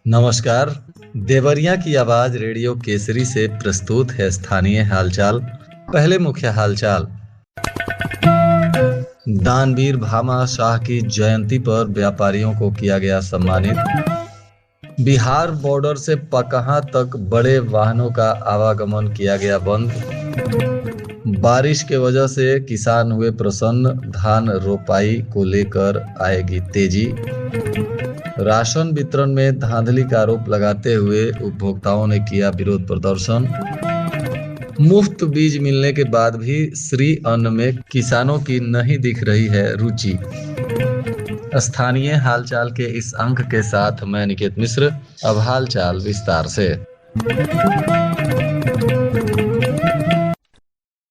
नमस्कार। देवरिया की आवाज रेडियो केसरी से प्रस्तुत है स्थानीय हालचाल। पहले मुख्य हालचाल। दानवीर भामा शाह की जयंती पर व्यापारियों को किया गया सम्मानित। बिहार बॉर्डर से पकहा तक बड़े वाहनों का आवागमन किया गया बंद। बारिश के वजह से किसान हुए प्रसन्न, धान रोपाई को लेकर आएगी तेजी। राशन वितरण में धांधली का आरोप लगाते हुए उपभोक्ताओं ने किया विरोध प्रदर्शन। मुफ्त बीज मिलने के बाद भी श्री अन्न में किसानों की नहीं दिख रही है रुचि। स्थानीय हालचाल के इस अंक के साथ मैं निकेत मिश्र। अब हालचाल विस्तार से।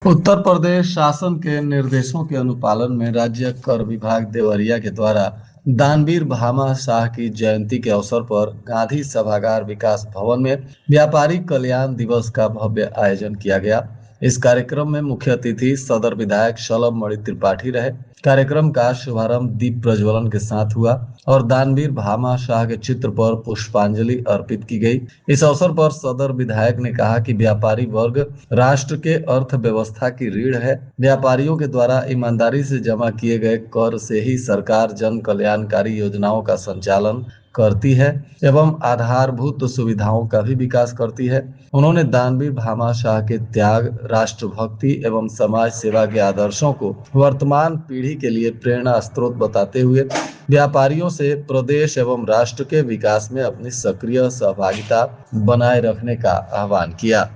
उत्तर प्रदेश शासन के निर्देशों के अनुपालन में राज्य कर विभाग देवरिया के द्वारा दानवीर भामा शाह की जयंती के अवसर पर गांधी सभागार विकास भवन में व्यापारी कल्याण दिवस का भव्य आयोजन किया गया। इस कार्यक्रम में मुख्य अतिथि सदर विधायक शलभ मणि त्रिपाठी रहे। कार्यक्रम का शुभारंभ दीप प्रज्वलन के साथ हुआ और दानवीर भामा शाह के चित्र पर पुष्पांजलि अर्पित की गई। इस अवसर पर सदर विधायक ने कहा कि व्यापारी वर्ग राष्ट्र के अर्थव्यवस्था की रीढ़ है। व्यापारियों के द्वारा ईमानदारी से जमा किए गए कर से ही सरकार जन कल्याणकारी योजनाओं का संचालन करती है एवं आधारभूत सुविधाओं का भी विकास करती है। उन्होंने दानवीर भामा शाह के त्याग, राष्ट्रभक्ति एवं समाज सेवा के आदर्शों को वर्तमान पीढ़ी के लिए प्रेरणा स्रोत बताते हुए व्यापारियों से प्रदेश एवं राष्ट्र के विकास में अपनी सक्रिय सहभागिता बनाए रखने का आह्वान किया।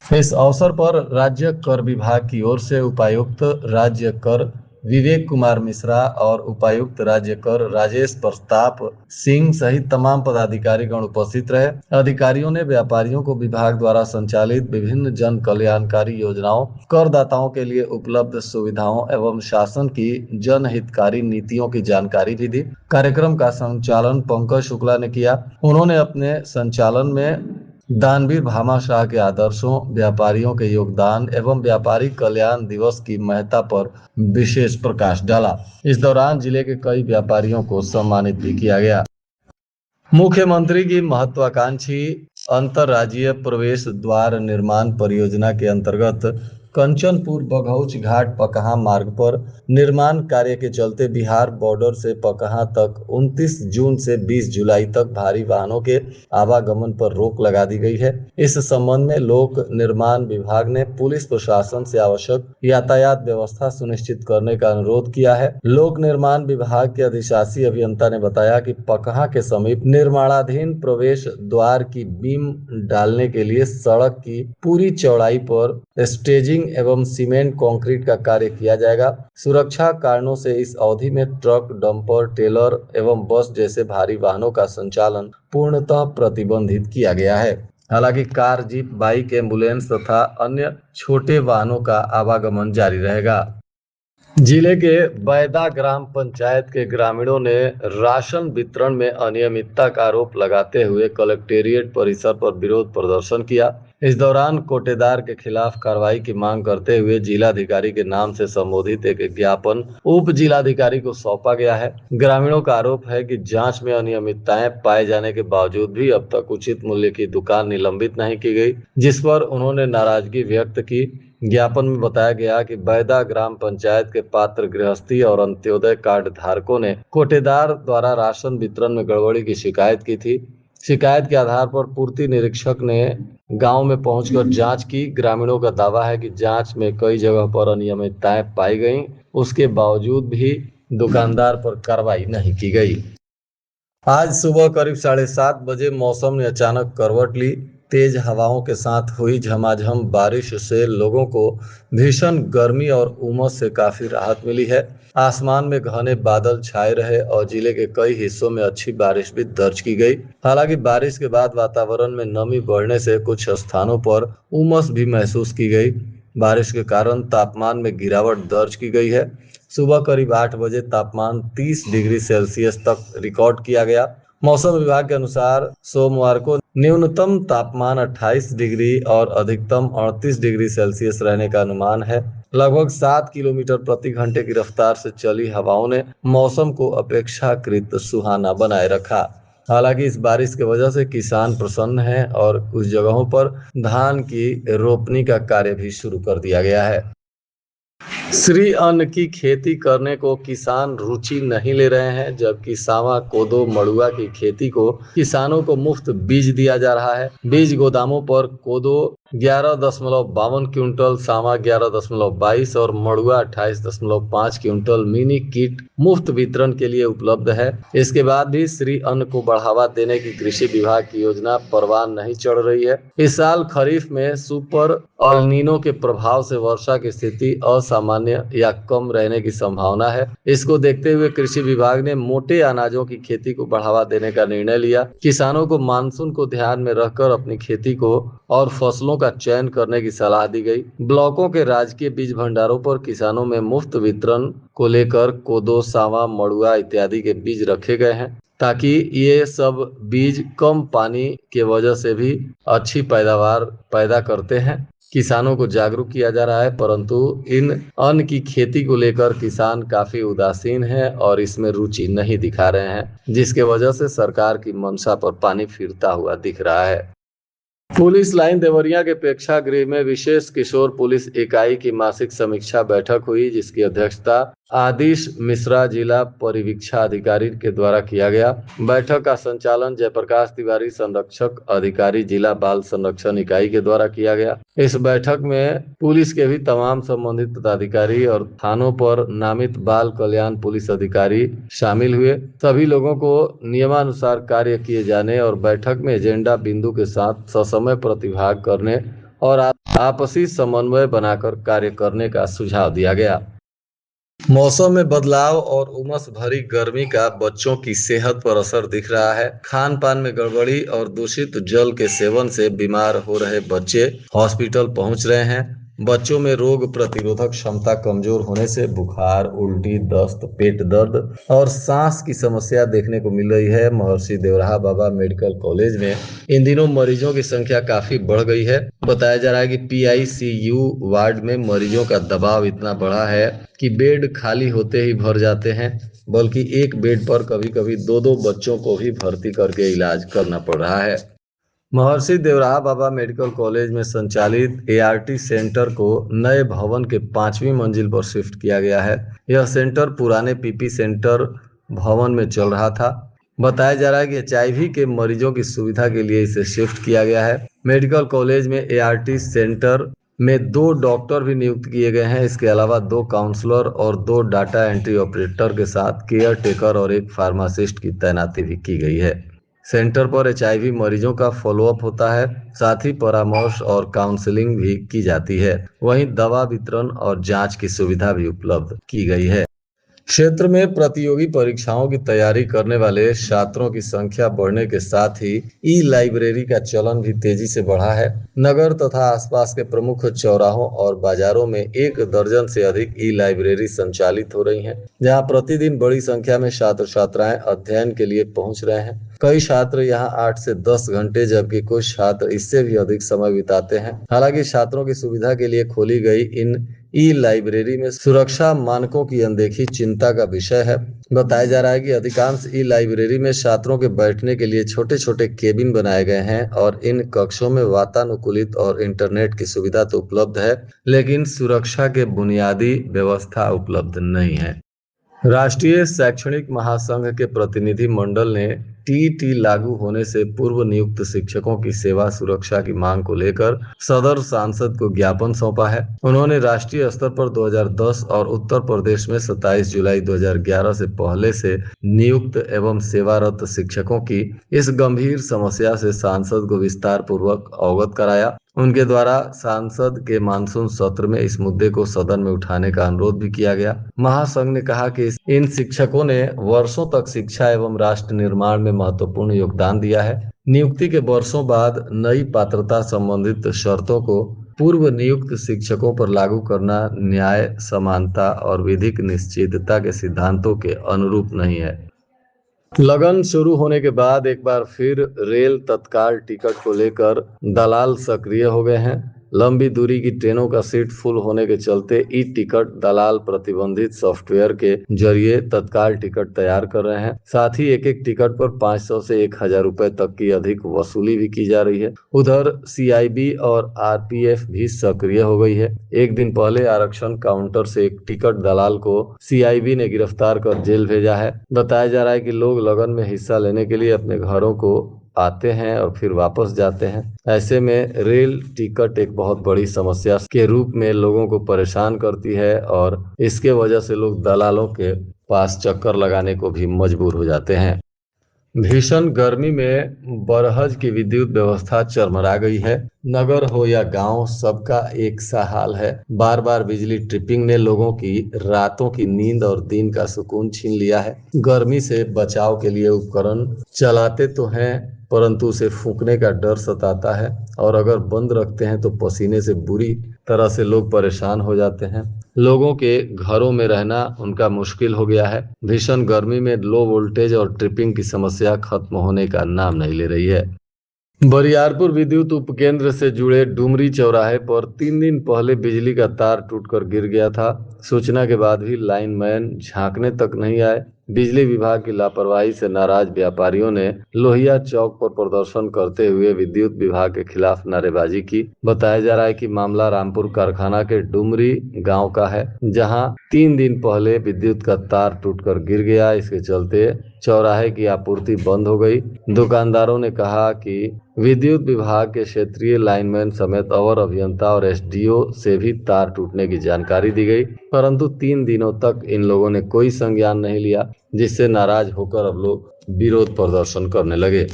इस अवसर पर राज्य कर विभाग की ओर से उपायुक्त राज्य कर विवेक कुमार मिश्रा और उपायुक्त राज्य कर राजेश प्रताप सिंह सहित तमाम पदाधिकारीगण उपस्थित रहे। अधिकारियों ने व्यापारियों को विभाग द्वारा संचालित विभिन्न जन कल्याणकारी योजनाओं, करदाताओं के लिए उपलब्ध सुविधाओं एवं शासन की जनहितकारी नीतियों की जानकारी भी दी। कार्यक्रम का संचालन पंकज शुक्ला ने किया। उन्होंने अपने संचालन में दानवीर भामा शाह के आदर्शों, व्यापारियों के योगदान एवं व्यापारी कल्याण दिवस की महत्ता पर विशेष प्रकाश डाला। इस दौरान जिले के कई व्यापारियों को सम्मानित भी किया गया। मुख्यमंत्री की महत्वाकांक्षी अंतरराज्यीय प्रवेश द्वार निर्माण परियोजना के अंतर्गत कंचनपुर बघौच घाट पकहा मार्ग पर निर्माण कार्य के चलते बिहार बॉर्डर से पकहा तक 29 जून से 20 जुलाई तक भारी वाहनों के आवागमन पर रोक लगा दी गई है। इस संबंध में लोक निर्माण विभाग ने पुलिस प्रशासन से आवश्यक यातायात व्यवस्था सुनिश्चित करने का अनुरोध किया है। लोक निर्माण विभाग के अधिशासी अभियंता ने बताया कि पकहा के समीप निर्माणाधीन प्रवेश द्वार की बीम डालने के लिए सड़क की पूरी चौड़ाई पर स्टेजिंग एवं सीमेंट कंक्रीट का कार्य किया जाएगा। सुरक्षा कारणों से इस अवधि में ट्रक, डंपर, टेलर एवं बस जैसे भारी वाहनों का संचालन पूर्णतः प्रतिबंधित किया गया है। हालांकि कार, जीप, बाइक, एम्बुलेंस तथा अन्य छोटे वाहनों का आवागमन जारी रहेगा। जिले के बैदा ग्राम पंचायत के ग्रामीणों ने राशन वितरण में अनियमितता का आरोप लगाते हुए कलेक्टेरिएट परिसर पर विरोध प्रदर्शन किया। इस दौरान कोटेदार के खिलाफ कार्रवाई की मांग करते हुए जिलाधिकारी के नाम से संबोधित एक ज्ञापन उप जिलाधिकारी को सौंपा गया है। ग्रामीणों का आरोप है कि जांच में अनियमितताएं पाए जाने के बावजूद भी अब तक उचित मूल्य की दुकान निलंबित नहीं की गई, जिस पर उन्होंने नाराजगी व्यक्त की। ज्ञापन में बताया गया कि बैदा ग्राम पंचायत के पात्र गृहस्थी और अंत्योदय कार्ड धारकों ने कोटेदार द्वारा राशन वितरण में गड़बड़ी की शिकायत की थी। शिकायत के आधार पर पूर्ति निरीक्षक ने गांव में पहुंचकर जांच की। ग्रामीणों का दावा है कि जांच में कई जगह पर अनियमितताएं पाई गईं, उसके बावजूद भी दुकानदार पर कार्रवाई नहीं की गई। आज सुबह करीब 7:30 बजे मौसम ने अचानक करवट ली। तेज हवाओं के साथ हुई झमाझम बारिश से लोगों को भीषण गर्मी और उमस से काफी राहत मिली है। आसमान में घने बादल छाए रहे और जिले के कई हिस्सों में अच्छी बारिश भी दर्ज की गई। हालांकि बारिश के बाद वातावरण में नमी बढ़ने से कुछ स्थानों पर उमस भी महसूस की गई। बारिश के कारण तापमान में गिरावट दर्ज की गई है। सुबह करीब 8 बजे तापमान 30 डिग्री सेल्सियस तक रिकॉर्ड किया गया। मौसम विभाग के अनुसार सोमवार को न्यूनतम तापमान 28 डिग्री और अधिकतम 38 डिग्री सेल्सियस रहने का अनुमान है। लगभग 7 किलोमीटर प्रति घंटे की रफ्तार से चली हवाओं ने मौसम को अपेक्षाकृत सुहाना बनाए रखा। हालांकि इस बारिश की वजह से किसान प्रसन्न हैं और कुछ जगहों पर धान की रोपनी का कार्य भी शुरू कर दिया गया है। श्री अन्न की खेती करने को किसान रुचि नहीं ले रहे हैं, जबकि सावा, कोदो, मड़ुआ की खेती को किसानों को मुफ्त बीज दिया जा रहा है। बीज गोदामों पर कोदो 11.52 क्विंटल, सावा 11.22 और मड़ुआ 28.5 क्विंटल मिनी किट मुफ्त वितरण के लिए उपलब्ध है। इसके बाद भी श्री अन्न को बढ़ावा देने की कृषि विभाग की योजना परवान नहीं चढ़ रही है। इस साल खरीफ में सुपर अल नीनो के प्रभाव से वर्षा की स्थिति असामान्य या कम रहने की संभावना है। इसको देखते हुए कृषि विभाग ने मोटे अनाजों की खेती को बढ़ावा देने का निर्णय लिया। किसानों को मानसून को ध्यान में रखकर अपनी खेती को और फसलों का चयन करने की सलाह दी गई। ब्लॉकों के राजकीय बीज भंडारों पर किसानों में मुफ्त वितरण को लेकर कोदो, सावा, मड़ुआ इत्यादि के बीज रखे गए हैं, ताकि ये सब बीज कम पानी के वजह से भी अच्छी पैदावार पैदा करते हैं। किसानों को जागरूक किया जा रहा है, परंतु इन अन्न की खेती को लेकर किसान काफी उदासीन हैं और इसमें रुचि नहीं दिखा रहे हैं, जिसके वजह से सरकार की मंशा पर पानी फिरता हुआ दिख रहा है। पुलिस लाइन देवरिया के प्रेक्षागृह में विशेष किशोर पुलिस इकाई की मासिक समीक्षा बैठक हुई, जिसकी अध्यक्षता आदिश मिश्रा जिला परिवीक्षा अधिकारी के द्वारा किया गया। बैठक का संचालन जयप्रकाश तिवारी संरक्षक अधिकारी जिला बाल संरक्षण इकाई के द्वारा किया गया। इस बैठक में पुलिस के भी तमाम संबंधित पदाधिकारी और थानों पर नामित बाल कल्याण पुलिस अधिकारी शामिल हुए। सभी लोगों को नियमानुसार कार्य किए जाने और बैठक में एजेंडा बिंदु के साथ ससमय प्रतिभाग करने और आपसी समन्वय बनाकर कार्य करने का सुझाव दिया गया। मौसम में बदलाव और उमस भरी गर्मी का बच्चों की सेहत पर असर दिख रहा है। खान पान में गड़बड़ी और दूषित जल के सेवन से बीमार हो रहे बच्चे हॉस्पिटल पहुंच रहे हैं। बच्चों में रोग प्रतिरोधक क्षमता कमजोर होने से बुखार, उल्टी, दस्त, पेट दर्द और सांस की समस्या देखने को मिल रही है। महर्षि देवराहा बाबा मेडिकल कॉलेज में इन दिनों मरीजों की संख्या काफी बढ़ गई है। बताया जा रहा है कि PICU वार्ड में मरीजों का दबाव इतना बढ़ा है कि बेड खाली होते ही भर जाते हैं, बल्कि एक बेड पर कभी कभी दो बच्चों को भी भर्ती करके इलाज करना पड़ रहा है। महर्षि देवराहा बाबा मेडिकल कॉलेज में संचालित ART सेंटर को नए भवन के 5वीं मंजिल पर शिफ्ट किया गया है। यह सेंटर पुराने PP सेंटर भवन में चल रहा था। बताया जा रहा है कि HIV के मरीजों की सुविधा के लिए इसे शिफ्ट किया गया है। मेडिकल कॉलेज में ART सेंटर में 2 डॉक्टर भी नियुक्त किए गए हैं। इसके अलावा 2 काउंसलर और 2 डाटा एंट्री ऑपरेटर के साथ केयर टेकर और एक फार्मासिस्ट की तैनाती भी की गई है। सेंटर पर HIV मरीजों का फॉलोअप होता है, साथ ही परामर्श और काउंसलिंग भी की जाती है। वहीं दवा वितरण और जांच की सुविधा भी उपलब्ध की गई है। क्षेत्र में प्रतियोगी परीक्षाओं की तैयारी करने वाले छात्रों की संख्या बढ़ने के साथ ही ई-लाइब्रेरी का चलन भी तेजी से बढ़ा है। नगर तथा आसपास के प्रमुख चौराहों और बाजारों में 1 दर्जन से अधिक ई-लाइब्रेरी संचालित हो रही हैं, जहां प्रतिदिन बड़ी संख्या में छात्र छात्राएं अध्ययन के लिए पहुंच रहे हैं। कई छात्र यहां 8 से 10 घंटे, जबकि कुछ छात्र इससे भी अधिक समय बिताते हैं। हालांकि छात्रों की सुविधा के लिए खोली गई इन ई-लाइब्रेरी में सुरक्षा मानकों की अनदेखी चिंता का विषय है। बताया जा रहा है कि अधिकांश ई-लाइब्रेरी में छात्रों के बैठने के लिए छोटे छोटे केबिन बनाए गए हैं और इन कक्षों में वातानुकूलित और इंटरनेट की सुविधा तो उपलब्ध है, लेकिन सुरक्षा के बुनियादी व्यवस्था उपलब्ध नहीं है। राष्ट्रीय शैक्षणिक महासंघ के प्रतिनिधि मंडल ने TET लागू होने से पूर्व नियुक्त शिक्षकों की सेवा सुरक्षा की मांग को लेकर सदर सांसद को ज्ञापन सौंपा है। उन्होंने राष्ट्रीय स्तर पर 2010 और उत्तर प्रदेश में 27 जुलाई 2011 से पहले से नियुक्त एवं सेवारत शिक्षकों की इस गंभीर समस्या से सांसद को विस्तार पूर्वक अवगत कराया। उनके द्वारा सांसद के मानसून सत्र में इस मुद्दे को सदन में उठाने का अनुरोध भी किया गया। महासंघ ने कहा कि इन शिक्षकों ने वर्षों तक शिक्षा एवं राष्ट्र निर्माण में महत्वपूर्ण योगदान दिया है। नियुक्ति के वर्षों बाद नई पात्रता संबंधित शर्तों को पूर्व नियुक्त शिक्षकों पर लागू करना न्याय, समानता और विधिक निश्चितता के सिद्धांतों के अनुरूप नहीं है। लगन शुरू होने के बाद एक बार फिर रेल तत्काल टिकट को लेकर दलाल सक्रिय हो गए हैं। लंबी दूरी की ट्रेनों का सीट फुल होने के चलते ई टिकट दलाल प्रतिबंधित सॉफ्टवेयर के जरिए तत्काल टिकट तैयार कर रहे हैं। साथ ही एक एक टिकट पर 500 से 1000 रुपए तक की अधिक वसूली भी की जा रही है। उधर सीआईबी और आरपीएफ भी सक्रिय हो गई है। एक दिन पहले आरक्षण काउंटर से एक टिकट दलाल को सीआईबी ने गिरफ्तार कर जेल भेजा है। बताया जा रहा है कि लोग लगन में हिस्सा लेने के लिए अपने घरों को आते हैं और फिर वापस जाते हैं। ऐसे में रेल टिकट एक बहुत बड़ी समस्या के रूप में लोगों को परेशान करती है और इसके वजह से लोग दलालों के पास चक्कर लगाने को भी मजबूर हो जाते हैं। भीषण गर्मी में बरहज की विद्युत व्यवस्था चरमरा गई है। नगर हो या गांव, सबका एक सा हाल है। बार बार बिजली ट्रिपिंग ने लोगों की रातों की नींद और दिन का सुकून छीन लिया है। गर्मी से बचाव के लिए उपकरण चलाते तो हैं, परंतु उसे फूंकने का डर सताता है और अगर बंद रखते हैं तो पसीने से बुरी तरह से लोग परेशान हो जाते हैं। लोगों के घरों में रहना उनका मुश्किल हो गया है। भीषण गर्मी में लो वोल्टेज और ट्रिपिंग की समस्या खत्म होने का नाम नहीं ले रही है। बरियारपुर विद्युत उपकेंद्र से जुड़े डुमरी चौराहे पर 3 दिन पहले बिजली का तार टूटकर गिर गया था। सूचना के बाद भी लाइनमैन झांकने तक नहीं आए। बिजली विभाग की लापरवाही से नाराज व्यापारियों ने लोहिया चौक पर प्रदर्शन करते हुए विद्युत विभाग के खिलाफ नारेबाजी की। बताया जा रहा है कि मामला रामपुर कारखाना के डुमरी गांव का है, जहां 3 दिन पहले विद्युत का तार टूटकर गिर गया। इसके चलते चौराहे की आपूर्ति बंद हो गई। दुकानदारों ने कहा कि विद्युत विभाग के क्षेत्रीय लाइनमैन समेत अवर अभियंता और एसडीओ से भी तार टूटने की जानकारी दी गई, परंतु 3 दिनों तक इन लोगों ने कोई संज्ञान नहीं लिया, जिससे नाराज होकर अब लोग विरोध प्रदर्शन करने लगे।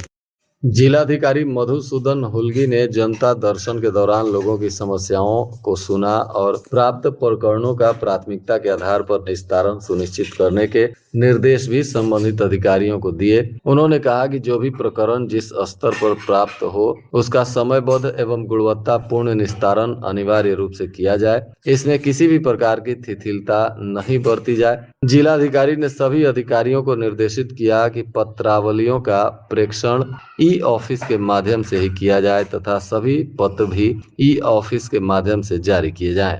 जिलाधिकारी मधुसूदन हुल्गी ने जनता दर्शन के दौरान लोगों की समस्याओं को सुना और प्राप्त प्रकरणों का प्राथमिकता के आधार पर निस्तारण सुनिश्चित करने के निर्देश भी संबंधित अधिकारियों को दिए। उन्होंने कहा कि जो भी प्रकरण जिस स्तर पर प्राप्त हो, उसका समयबद्ध एवं गुणवत्तापूर्ण निस्तारण अनिवार्य रूप से किया जाए। इसमें किसी भी प्रकार की शिथिलता नहीं बरती जाए। जिलाधिकारी ने सभी अधिकारियों को निर्देशित किया कि पत्रावलियों का प्रेषण ई ऑफिस के माध्यम से ही किया जाए तथा सभी पत्र भी ई ऑफिस के माध्यम से जारी किए जाएं।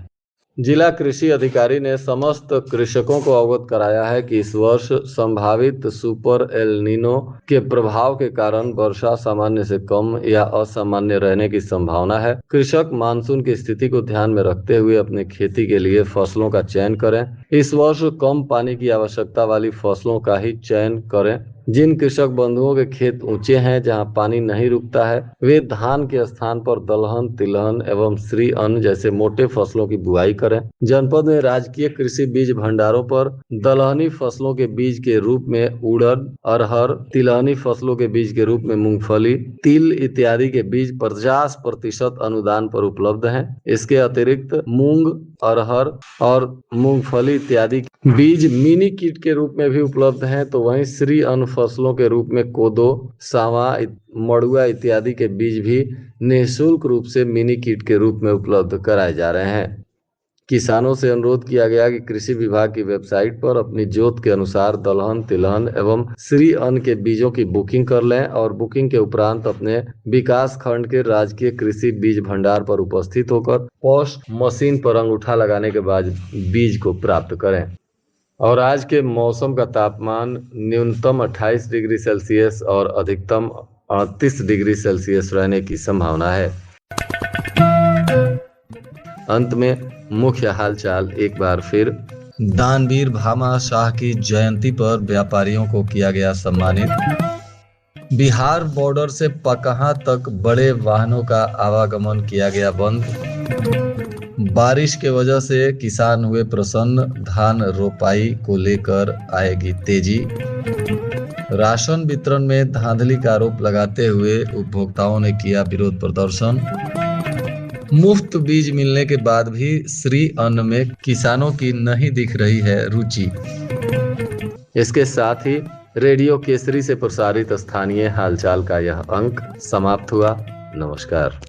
जिला कृषि अधिकारी ने समस्त कृषकों को अवगत कराया है कि इस वर्ष संभावित सुपर एल नीनो के प्रभाव के कारण वर्षा सामान्य से कम या असामान्य रहने की संभावना है। कृषक मानसून की स्थिति को ध्यान में रखते हुए अपने खेती के लिए फसलों का चयन करें। इस वर्ष कम पानी की आवश्यकता वाली फसलों का ही चयन करें। जिन कृषक बंधुओं के खेत ऊंचे हैं, जहां पानी नहीं रुकता है, वे धान के स्थान पर दलहन, तिलहन एवं श्री अन्न जैसे मोटे फसलों की बुआई करें। जनपद में राजकीय कृषि बीज भंडारों पर दलहनी फसलों के बीज के रूप में उड़द, अरहर, तिलहनी फसलों के बीज के रूप में मूंगफली, तिल इत्यादि के बीज 50% अनुदान पर उपलब्ध हैं। इसके अतिरिक्त मूंग, अरहर और मूंगफली इत्यादि बीज मिनी किट के रूप में भी उपलब्ध हैं। तो वहीं श्री अन्न फसलों के रूप में कोदो, सावा, मड़ुआ इत्यादि के बीज भी निःशुल्क रूप से मिनी किट के रूप में उपलब्ध कराए जा रहे हैं। किसानों से अनुरोध किया गया कि कृषि विभाग की वेबसाइट पर अपनी जोत के अनुसार दलहन, तिलहन एवं श्री अन्न के बीजों की बुकिंग कर लें और बुकिंग के उपरांत अपने विकास खंड के राजकीय कृषि बीज भंडार पर उपस्थित होकर पोस्ट मशीन पर अंगूठा लगाने के बाद बीज को प्राप्त करें। और आज के मौसम का तापमान न्यूनतम 28 डिग्री सेल्सियस और अधिकतम 38 डिग्री सेल्सियस रहने की संभावना है। अंत में मुख्य हालचाल एक बार फिर। दानवीर भामा शाह की जयंती पर व्यापारियों को किया गया सम्मानित। बिहार बॉर्डर से पकहा तक बड़े वाहनों का आवागमन किया गया बंद। बारिश के वजह से किसान हुए प्रसन्न, धान रोपाई को लेकर आएगी तेजी। राशन वितरण में धांधली का आरोप लगाते हुए उपभोक्ताओं ने किया विरोध प्रदर्शन। मुफ्त बीज मिलने के बाद भी श्री अन्न में किसानों की नहीं दिख रही है रुचि। इसके साथ ही रेडियो केसरी से प्रसारित स्थानीय हालचाल का यह अंक समाप्त हुआ। नमस्कार।